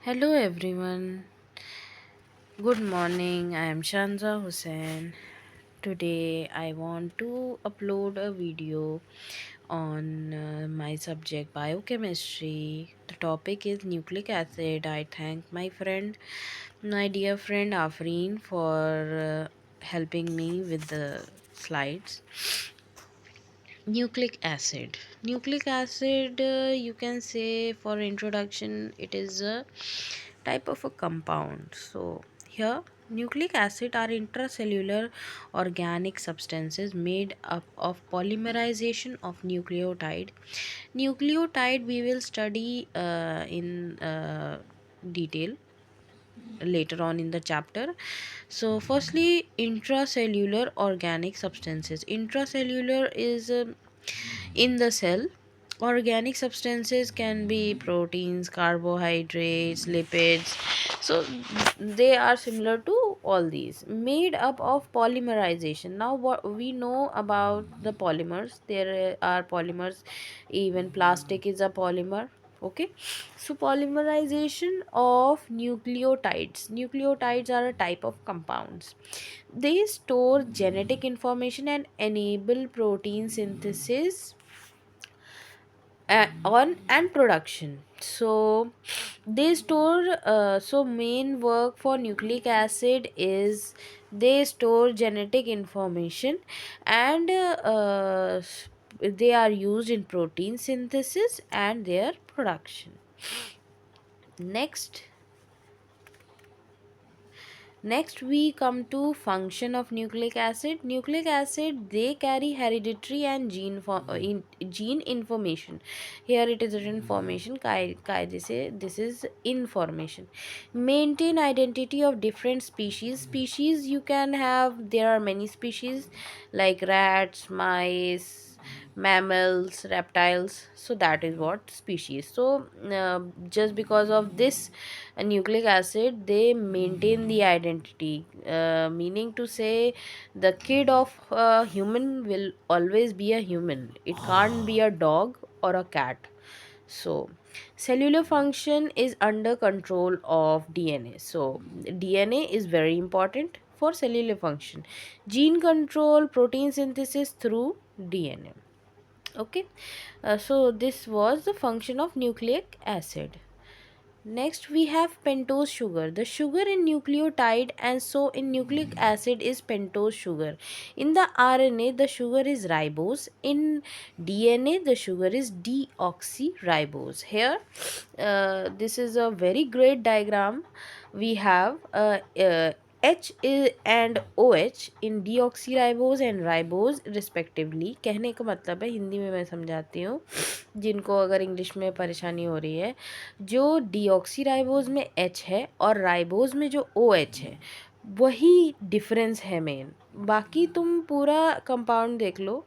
Hello everyone. Good morning. I am Shanza Hussain. Today I want to upload a video on my subject biochemistry. The topic is nucleic acid. I thank my dear friend Afreen for helping me with the slides. Nucleic acid, you can say, for introduction, it is a type of a compound. So here, nucleic acid are intracellular organic substances made up of polymerization of nucleotide we will study in detail later on in the chapter. So firstly, intracellular organic substances. Intracellular is in the cell. Organic substances can be proteins, carbohydrates, lipids. So they are similar to all these, made up of polymerization. Now what we know about the polymers, there are polymers, even plastic is a polymer. Okay, so polymerization of nucleotides are a type of compounds. They store genetic information and enable protein synthesis on and production. So they store so main work for nucleic acid is they store genetic information and they are used in protein synthesis and their production. Next, we come to function of nucleic acid. Nucleic acid, they carry hereditary and gene information. Here it is written formation. This is information. Maintain identity of different species. Species you can have. There are many species like rats, mice, mammals, reptiles. So that is what species. So just because of this nucleic acid, they maintain the identity, meaning to say the kid of a human will always be a human. It can't be a dog or a cat. So cellular function is under control of DNA. So DNA is very important for cellular function. Gene control, protein synthesis through DNA. Okay, so this was the function of nucleic acid. Next, we have pentose sugar. The sugar in nucleotide and so in nucleic acid is pentose sugar. In the RNA, the sugar is ribose. In DNA, the sugar is deoxyribose. Here, this is a very great diagram. We have and OH in deoxyribose and ribose respectively. कहने का मतलब है, हिंदी में मैं समझाती हूँ जिनको अगर इंग्लिश में परेशानी हो रही है, जो डीऑक्सीराइबोज में एच है और राइबोज में जो ओ एच है वही डिफरेंस है मेन। बाकी तुम पूरा कंपाउंड देख लो,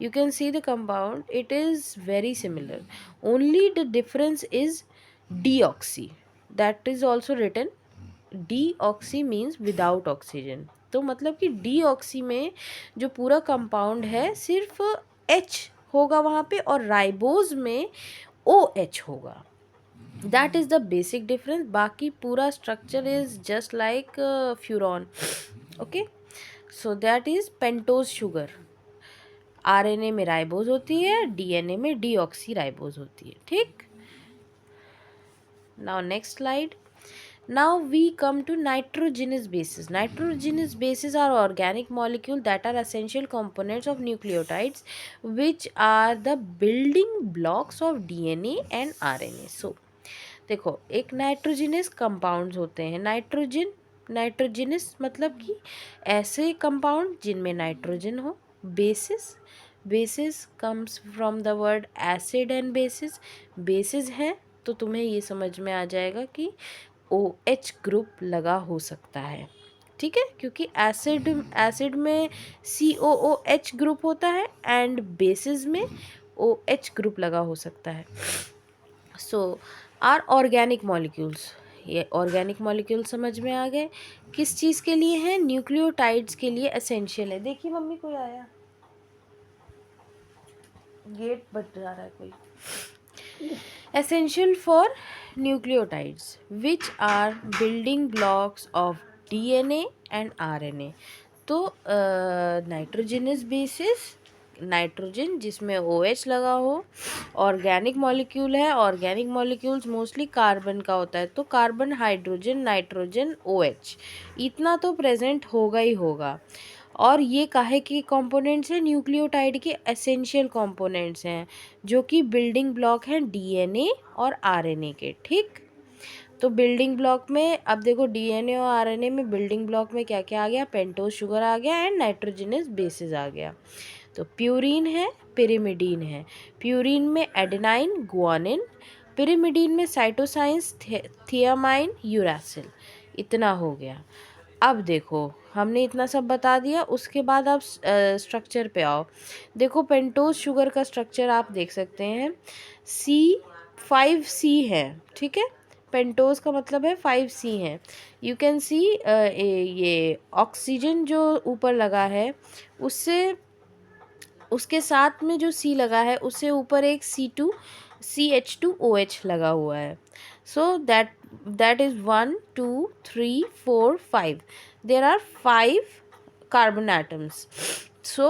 you can see the compound, it is very similar, only the difference is deoxy, that is also written deoxy means without oxygen. तो मतलब कि डीऑक्सी में जो पूरा कंपाउंड है सिर्फ एच होगा वहाँ पे और राइबोज में ओ एच होगा। That is the basic difference. बाकी पूरा structure is just like furan. Okay, so that is pentose sugar. RNA में राइबोज होती है, डीएनए में डीऑक्सी राइबोज होती है। ठीक, now next slide. Now we come to nitrogenous bases. Nitrogenous bases are organic molecules that are essential components of nucleotides, which are the building blocks of DNA and RNA. So, देखो, एक nitrogenous compounds होते हैं. Nitrogenous मतलब कि ऐसे compound जिनमें nitrogen हो. Basis comes from the word acid and bases. Basis हैं तो तुम्हें ये समझ में आ जाएगा कि ओ एच ग्रुप लगा हो सकता है. ठीक है, क्योंकि एसिड में COOH ग्रुप होता है एंड बेसिस में OH ग्रुप लगा हो सकता है. सो आर ऑर्गेनिक मॉलिक्यूल्स. ये ऑर्गेनिक मॉलिक्यूल समझ में आ गए. किस चीज़ के लिए हैं? न्यूक्लियोटाइड्स के लिए एसेंशियल है. देखिए मम्मी, कोई आया, गेट बज रहा है कोई. essential for nucleotides, which are building blocks of DNA and RNA. तो नाइट्रोजनस बेसिस, नाइट्रोजन जिसमें OH लगा हो, ऑर्गेनिक मॉलिक्यूल है, ऑर्गेनिक मॉलिक्यूल्स मोस्टली कार्बन का होता है, तो कार्बन, हाइड्रोजन, नाइट्रोजन, OH इतना तो प्रेजेंट होगा ही होगा। और ये काहे के कंपोनेंट्स हैं? न्यूक्लियोटाइड के एसेंशियल कंपोनेंट्स हैं, जो कि बिल्डिंग ब्लॉक हैं DNA और RNA के। ठीक, तो बिल्डिंग ब्लॉक में अब देखो DNA और RNA में बिल्डिंग ब्लॉक में क्या क्या आ गया? पेंटोज शुगर आ गया एंड नाइट्रोजनस बेसिस आ गया। तो प्यूरिन है, पिरिमिडीन है। प्यूरिन में एडेनाइन, गुआनिन, पिरिमिडीन में साइटोसाइंस, थियामाइन, यूरासिल। इतना हो गया। अब देखो हमने इतना सब बता दिया, उसके बाद आप स्ट्रक्चर पे आओ। देखो पेंटोज शुगर का स्ट्रक्चर आप देख सकते हैं, C5C है। ठीक है, पेंटोज का मतलब है 5C है। यू कैन सी ये ऑक्सीजन जो ऊपर लगा है उससे, उसके साथ में जो C लगा है उससे ऊपर एक CH2OH लगा हुआ है। So that is 1 2 3 4 5, there are 5 carbon atoms. So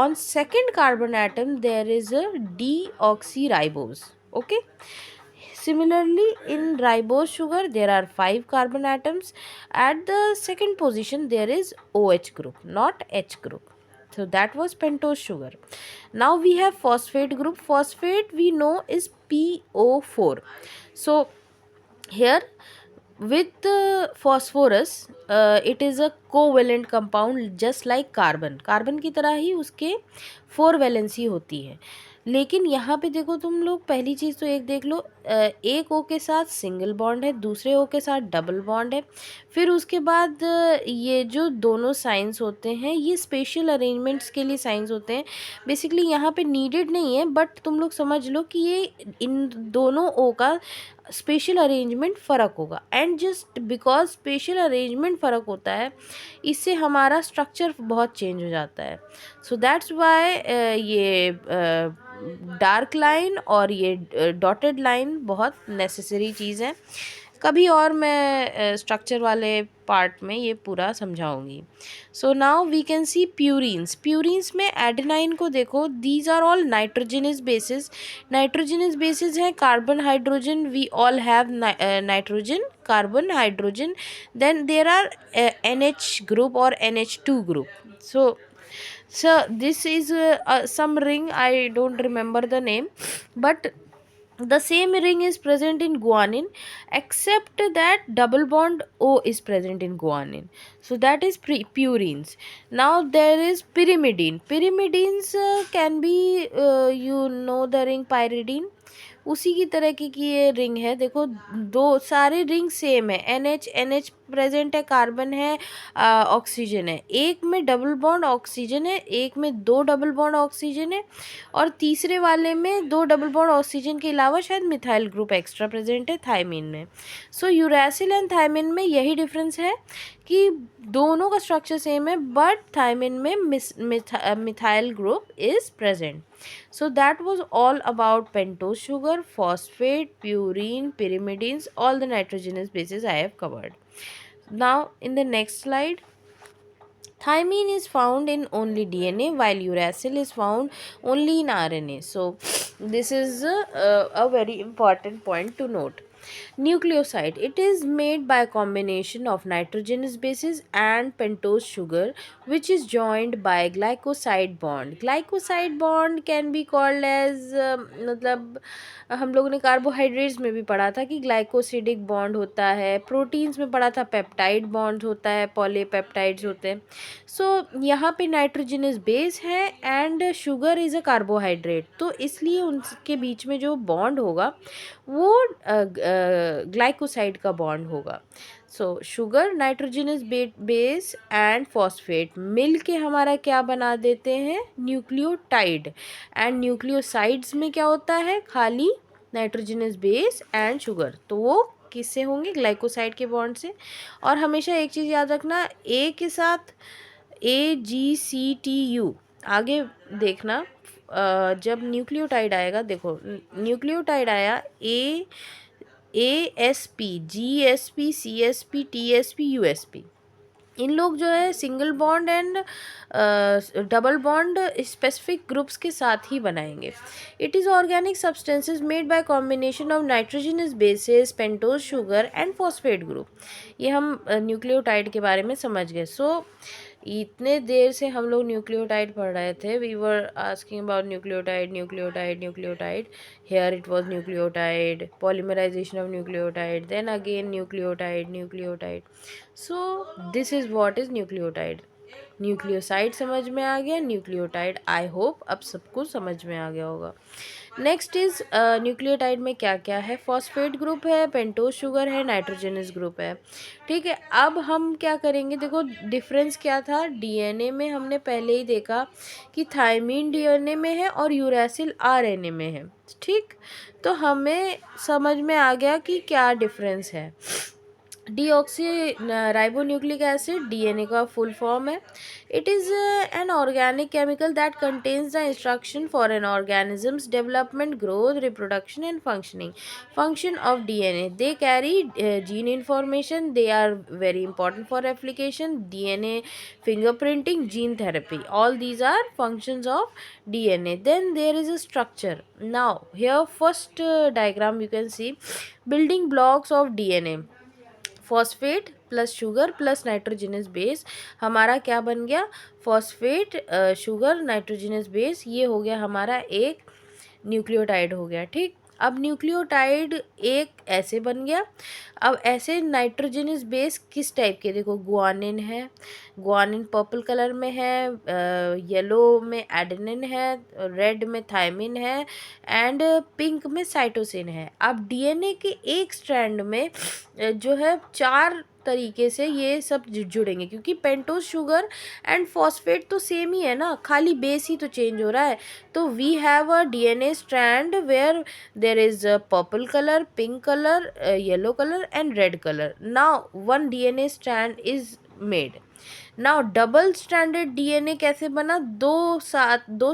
on second carbon atom there is a deoxyribose. Okay, similarly in ribose sugar there are 5 carbon atoms. At the second position there is OH group, not H group. So that was pentose sugar. Now we have phosphate group. Phosphate we know is PO4. So here with phosphorus, it is a covalent compound just like carbon. Carbon की तरह ही उसके 4 valency होती है। लेकिन यहाँ पे देखो तुम लोग, पहली चीज़ तो एक देख लो, एक O के साथ सिंगल बॉन्ड है, दूसरे O के साथ डबल बॉन्ड है। फिर उसके बाद ये जो दोनों साइंस होते हैं ये स्पेशल अरेंजमेंट्स के लिए साइंस होते हैं। बेसिकली यहाँ पे नीडेड नहीं है, बट तुम लोग समझ लो कि ये इन दोनों O का स्पेशल अरेंजमेंट फ़र्क होगा। And just because special arrangement फ़र्क होता है, इससे हमारा स्ट्रक्चर बहुत चेंज हो जाता है। सो दैट्स वाई ये डार्क लाइन और ये डॉटेड लाइन बहुत नेसेसरी चीज़ है। कभी और मैं स्ट्रक्चर वाले पार्ट में ये पूरा समझाऊंगी। So now we can see purines. Purines में एडेनाइन को देखो, these are all nitrogenous bases. Nitrogenous bases हैं carbon, hydrogen, we all have nitrogen, carbon, hydrogen, then there are NH group or NH2 group. So this is some ring, I don't remember the name, but the same ring is present in guanine, except that double bond O is present in guanine. So that is purines. Now there is pyrimidine. Pyrimidines can be you know the ring pyridine, उसी की तरह की ये ring है। देखो दो सारे ring same है, NH प्रेजेंट है, कार्बन है, ऑक्सीजन है। एक में डबल बॉन्ड ऑक्सीजन है, एक में 2 डबल बॉन्ड ऑक्सीजन है, और तीसरे वाले में 2 डबल बॉन्ड ऑक्सीजन के अलावा शायद मिथाइल ग्रुप एक्स्ट्रा प्रेजेंट है थायमिन में। सो यूरासिल एंड थायमिन में यही डिफरेंस है कि दोनों का स्ट्रक्चर सेम है, बट थायमिन में methyl group is present. So that was all about pentose sugar, phosphate, purine, pyrimidines, all the nitrogenous bases I have covered. Now in the next slide, thymine is found in only DNA while uracil is found only in RNA. So this is a very important point to note. Nucleoside, it is made by a combination of nitrogenous bases and pentose sugar which is joined by glycoside bond. Glycoside bond can be called as मतलब हम लोगों ने carbohydrates में भी पढ़ा था कि glycosidic bond होता है, प्रोटीन्स में पढ़ा था पेप्टाइड बॉन्ड होता है, पॉलीपेप्टाइड्स होते हैं। सो यहाँ पे नाइट्रोजनस बेस है and sugar is a carbohydrate, तो इसलिए उनके बीच में जो बॉन्ड होगा वो ग्लाइकोसाइड का बॉन्ड होगा। So sugar, nitrogenous base and phosphate मिल के हमारा क्या बना देते हैं? न्यूक्लियोटाइड। एंड न्यूक्लियोसाइड्स में क्या होता है? खाली नाइट्रोजनस बेस एंड शुगर, तो वो किससे होंगे? ग्लाइकोसाइड के बॉन्ड से। और हमेशा एक चीज़ याद रखना, ए के साथ AGCTU आगे देखना, जब न्यूक्लियोटाइड आएगा, देखो न्यूक्लियोटाइड आया ASP, GSP, CSP, TSP, USP। इन लोग जो है single bond and double bond specific groups के साथ ही बनाएंगे। It is organic substances made by combination of nitrogenous bases, pentose sugar and phosphate group. ये हम न्यूक्लियोटाइड के बारे में समझ गए। सो इतने देर से हम लोग न्यूक्लियोटाइड पढ़ रहे थे, we were asking about nucleotide, nucleotide, nucleotide. Here it was nucleotide, polymerization of nucleotide, then again nucleotide, nucleotide. So this is what is nucleotide. Nucleoside समझ में आ गया, न्यूक्लियोटाइड आई होप अब सबको समझ में आ गया होगा। नेक्स्ट इज न्यूक्लियोटाइड में क्या क्या है, फॉस्फेट ग्रुप है, पेंटोज शुगर है, नाइट्रोजनस ग्रुप है। ठीक है, अब हम क्या करेंगे, देखो डिफरेंस क्या था, डीएनए में हमने पहले ही देखा कि थायमीन डीएनए में है और यूरेसिल आरएनए में है। ठीक, तो हमें समझ में आ गया कि क्या डिफरेंस है। डीऑक्सी राइबोन्यूक्लिक एसिड डीएनए का फुल फॉर्म है। It is an organic chemical that contains the instruction for an organism's development, growth, reproduction and functioning. Function of DNA, they carry gene information, they are very important for application, DNA fingerprinting, gene therapy, all these are functions of DNA. Then there is a structure. Now here first diagram you can see building blocks of DNA, phosphate plus sugar plus nitrogenous base. हमारा क्या बन गया, phosphate sugar nitrogenous base, ये हो गया हमारा एक nucleotide हो गया। ठीक, अब न्यूक्लियोटाइड एक ऐसे बन गया। अब ऐसे नाइट्रोजनस बेस किस टाइप के, देखो गुआनिन है, गुआनिन पर्पल कलर में है, येलो में एडेनिन है, रेड में थायमिन है एंड पिंक में साइटोसिन है। अब डीएनए के एक स्ट्रैंड में जो है 4 तरीके से ये सब जुड़ेंगे, क्योंकि पेंटोज शुगर एंड फॉस्फेट तो सेम ही है ना, खाली बेस ही तो चेंज हो रहा है। तो we have a DNA strand where there is purple colour, pink colour, yellow colour and red colour. Now one DNA strand is made. Now double stranded DNA कैसे बना, दो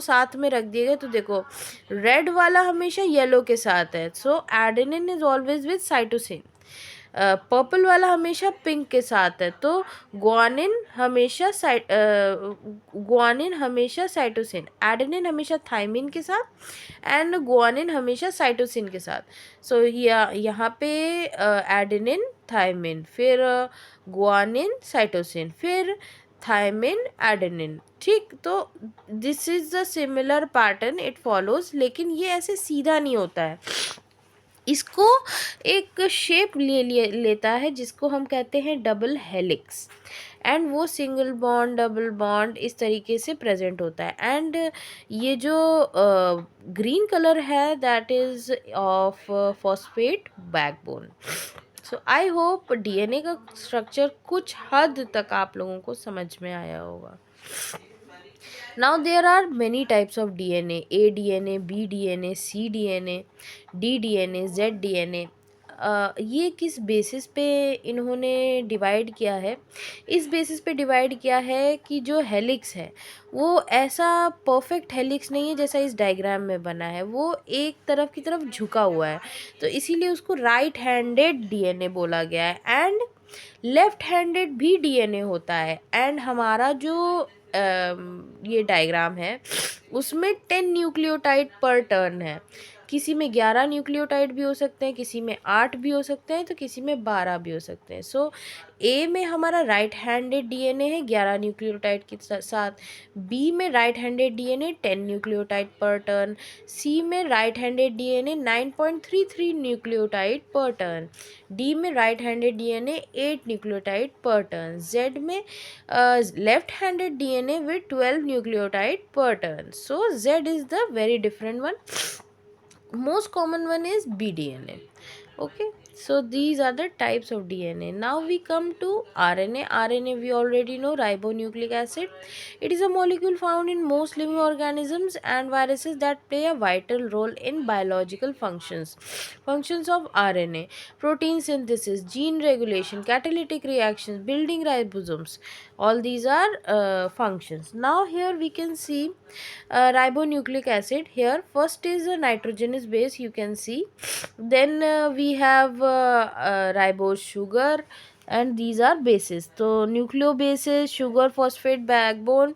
साथ में रख दिए गए। तो देखो रेड वाला हमेशा येलो के साथ है, so adenine is always with cytosine. Purple वाला हमेशा पिंक के साथ है, तो ग्वानिन हमेशा साइटोसिन, एडेनिन हमेशा थायमिन के साथ एंड ग्वानिन हमेशा साइटोसिन के साथ। सो यहाँ पे एडेनिन थायमिन, फिर ग्वानिन साइटोसिन, फिर थायमिन एडेनिन। ठीक, तो this is the similar pattern it follows, लेकिन ये ऐसे सीधा नहीं होता है, इसको एक शेप लेता है जिसको हम कहते हैं डबल हेलिक्स, एंड वो सिंगल बॉन्ड डबल बॉन्ड इस तरीके से प्रेजेंट होता है। एंड ये जो ग्रीन कलर है that is of phosphate backbone. So I hope DNA का स्ट्रक्चर कुछ हद तक आप लोगों को समझ में आया होगा। Now there are many types of DNA, A DNA, B DNA, C DNA, D DNA, Z DNA। ये किस बेसिस पे इन्होंने डिवाइड किया है, इस बेसिस पे डिवाइड किया है कि जो हेलिक्स है वो ऐसा परफेक्ट हेलिक्स नहीं है जैसा इस डायग्राम में बना है, वो एक तरफ की तरफ झुका हुआ है, तो इसीलिए उसको राइट हैंडेड डीएनए बोला गया है। एंड लेफ्ट हैंडेड भी डीएनए होता है। एंड हमारा जो ये डायग्राम है उसमें 10 न्यूक्लियोटाइड पर टर्न है, किसी में 11 न्यूक्लियोटाइड भी हो सकते हैं, किसी में 8 भी हो सकते हैं, तो किसी में 12 भी हो सकते हैं। सो ए में हमारा राइट हैंडेड डीएनए है 11 न्यूक्लियोटाइड के साथ, बी में राइट हैंडेड डीएनए 10 न्यूक्लियोटाइड पर टर्न, सी में राइट हैंडेड डीएनए 9.33 न्यूक्लियोटाइड पर टर्न, डी में राइट हैंडेड डीएनए 8 न्यूक्लियोटाइड पर टर्न, जेड में left handed DNA with 12 nucleotide per turn. So Z is the very different one. Most common one is BDNA. Okay. So these are the types of DNA. Now we come to RNA. RNA we already know, ribonucleic acid. It is a molecule found in most living organisms and viruses that play a vital role in biological functions. Functions of RNA: protein synthesis, gene regulation, catalytic reactions, building ribosomes. All these are functions. Now here we can see ribonucleic acid. Here first is a nitrogenous base, you can see. Then we have ribose sugar, and these are bases. So nucleobases, sugar phosphate backbone,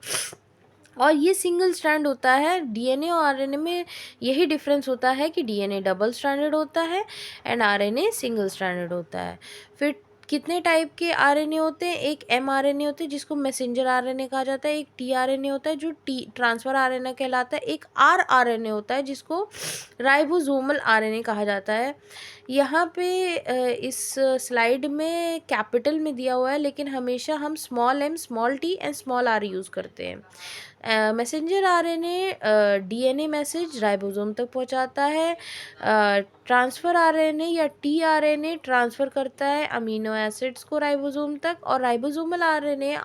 और ये single strand होता है। DNA और RNA में यही difference होता है कि डीएनए डबल स्ट्रैंडेड होता है एंड आरएनए सिंगल स्ट्रैंडेड होता है। फिर कितने टाइप के आरएनए होते हैं? एक एमआरएनए होते हैं जिसको मैसेंजर आरएनए कहा जाता है, एक टीआरएनए होता है जो ट्रांसफर आरएनए कहलाता है, एक आरआरएनए होता है जिसको राइबोसोमल आरएनए कहा जाता है। यहाँ पे इस स्लाइड में कैपिटल में दिया हुआ है, लेकिन हमेशा हम small M, small T and small R use करते हैं। Messenger RNA DNA message ribosome तक पहुंचाता है। ट्रांसफ़र आरएनए या टीआरएनए ट्रांसफ़र करता है अमीनो एसिड्स को राइबोसोम तक, और राइबोसोमल आरएनए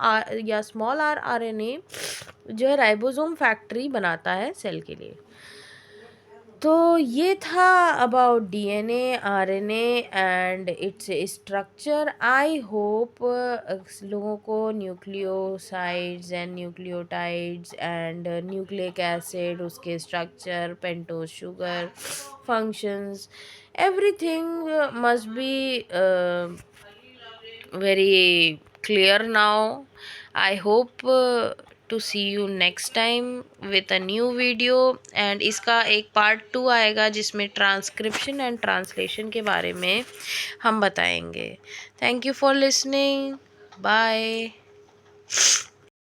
या स्मॉल आर आरएनए जो है राइबोसोम फैक्ट्री बनाता है सेल के लिए। तो ये था about DNA, RNA and its structure. I hope लोगों को nucleosides and nucleotides and nucleic acid, उसके structure, pentose sugar, functions, everything must be very clear now. I hope to see you next time with a new video, and इसका एक part 2 आएगा जिसमें transcription and translation के बारे में हम बताएंगे। Thank you for listening, bye.